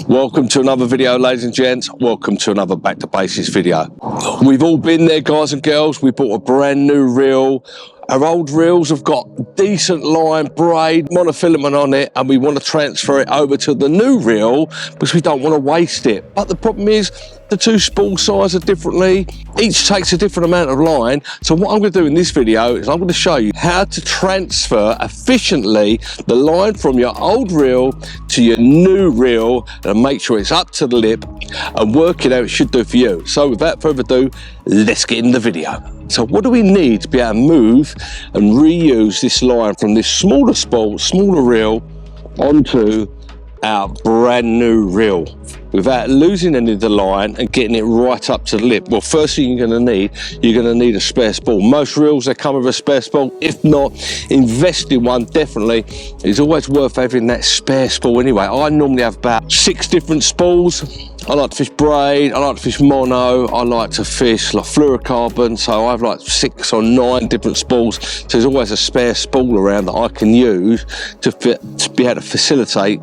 Welcome to another video, ladies and gents. Welcome to another Back to Basics video. We've all been there, guys and girls. We bought a brand new reel. Our old reels have got decent line, braid, monofilament on it, and we want to transfer it over to the new reel because we don't want to waste it. But the problem is the two spool sizes are differently. Each takes a different amount of line. So what I'm going to do in this video is I'm going to show you how to transfer efficiently the line from your old reel to your new reel and make sure it's up to the lip and working out it should do for you. So without further ado, let's get in the video. So what do we need to be able to move and reuse this line from this smaller spool, smaller reel onto our brand new reel without losing any of the line and getting it right up to the lip? Well, first thing you're going to need a spare spool. Most reels, they come with a spare spool. If not, invest in one, definitely. It's always worth having that spare spool anyway. I normally have about 6 different spools. I like to fish braid, I like to fish mono, I like to fish like fluorocarbon, so I have like 6 or 9 different spools. So there's always a spare spool around that I can use to be able to facilitate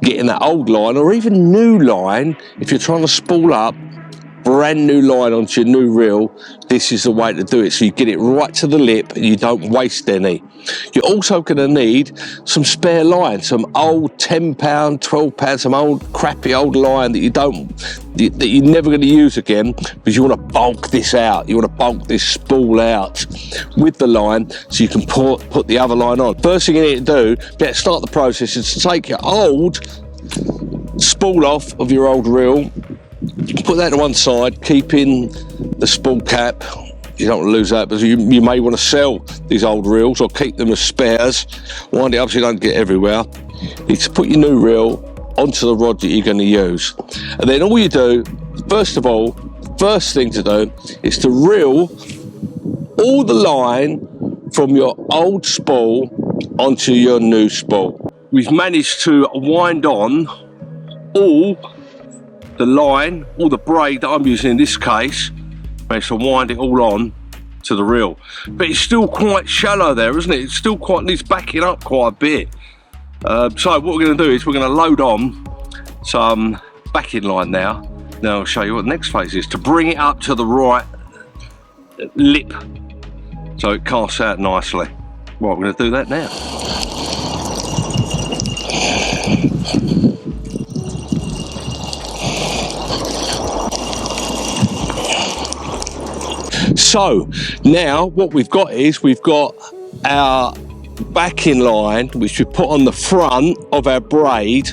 getting that old line or even new line. If you're trying to spool up brand new line onto your new reel, this is the way to do it, so you get it right to the lip and you don't waste any. You're also going to need some spare line, some old 10 pound, 12 pound, some old crappy old line that you're never going to use again, because you want to bulk this out. You want to bulk this spool out with the line so you can put the other line on. First thing you need to do, to start the process, is to take your old spool off of your old reel. Put that to one side, keeping the spool cap. You don't want to lose that, because you may want to sell these old reels or keep them as spares. Wind it up so you don't get everywhere. You need to put your new reel onto the rod that you're going to use. And then all you do, first thing to do is to reel all the line from your old spool onto your new spool. We've managed to wind on all the line, all the braid that I'm using in this case. Managed to wind it all on to the reel, but it's still quite shallow there, isn't it? It still needs backing up quite a bit. So what we're going to do is we're going to load on some backing line now. Now I'll show you what the next phase is, to bring it up to the right lip so it casts out nicely. Right, we're going to do that now. So now what we've got is we've got our backing line, which we put on the front of our braid.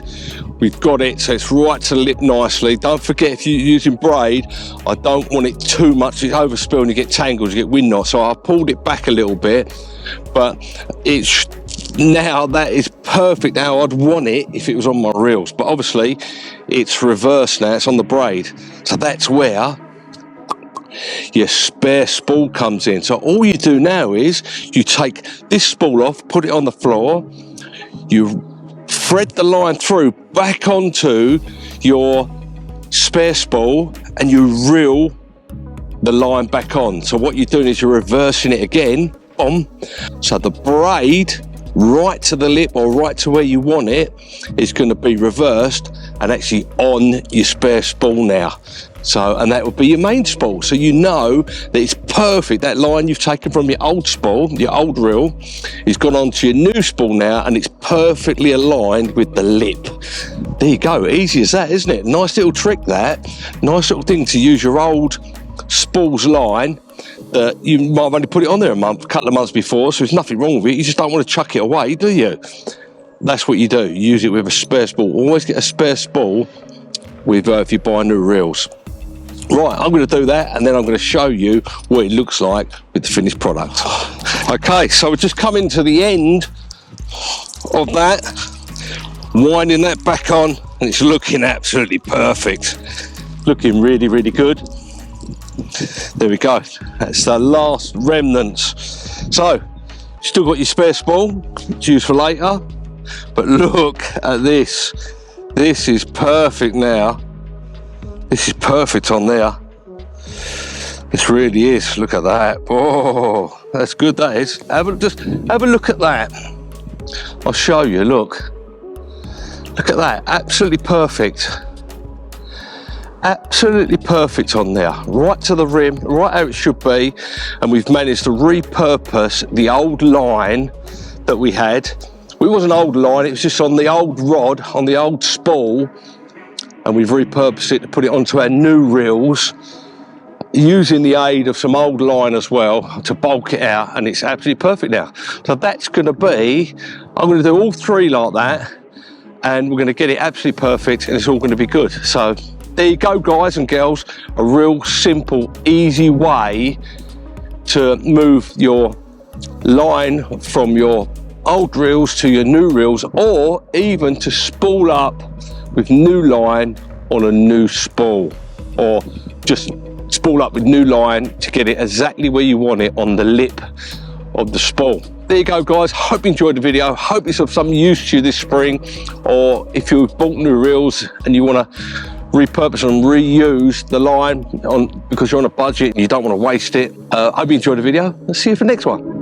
We've got it so it's right to the lip nicely. Don't forget, if you're using braid, I don't want it too much. It's overspill and you get tangled, you get wind knots. So I pulled it back a little bit, but it's now that is perfect how I'd want it if it was on my reels. But obviously it's reversed now, it's on the braid. So that's where your spare spool comes in. So all you do now is you take this spool off, put it on the floor, you thread the line through back onto your spare spool and you reel the line back on. So what you're doing is you're reversing it again, so the braid right to the lip or right to where you want it is going to be reversed and actually on your spare spool now. So, and that will be your main spool. So you know that it's perfect. That line you've taken from your old spool, your old reel, is gone onto your new spool now, and it's perfectly aligned with the lip. There you go. Easy as that, isn't it? Nice little trick, that. Nice little thing to use your old spool's line that you might have only put it on there a couple of months before, so there's nothing wrong with it. You just don't want to chuck it away, do you? That's what you do. You use it with a spare spool. Always get a spare spool with if you buy new reels. Right, I'm going to do that, and then I'm going to show you what it looks like with the finished product. Okay, so we're just coming to the end of that, winding that back on, and it's looking absolutely perfect. Looking really, really good. There we go. That's the last remnants. So, still got your spare spool to use for later, but look at this. This is perfect now. This is perfect on there. This really is. Look at that. Oh, that's good, that is. Just have a look at that. I'll show you, look. Look at that, absolutely perfect. absolutely perfect on there, right to the rim, right how it should be. And we've managed to repurpose the old line that we had. It wasn't an old line, it was just on the old rod, on the old spool, and we've repurposed it to put it onto our new reels, using the aid of some old line as well to bulk it out, and it's absolutely perfect now. So that's going to be, I'm going to do all three like that, and we're going to get it absolutely perfect, and it's all going to be good. So there you go, guys and girls, a real simple, easy way to move your line from your old reels to your new reels, or even to spool up with new line on a new spool, or just spool up with new line to get it exactly where you want it on the lip of the spool. There you go, guys. Hope you enjoyed the video. Hope it's of some use to you this spring, or if you've bought new reels and you want to repurpose and reuse the line because you're on a budget and you don't want to waste it. Hope you enjoyed the video. Let's see you for the next one.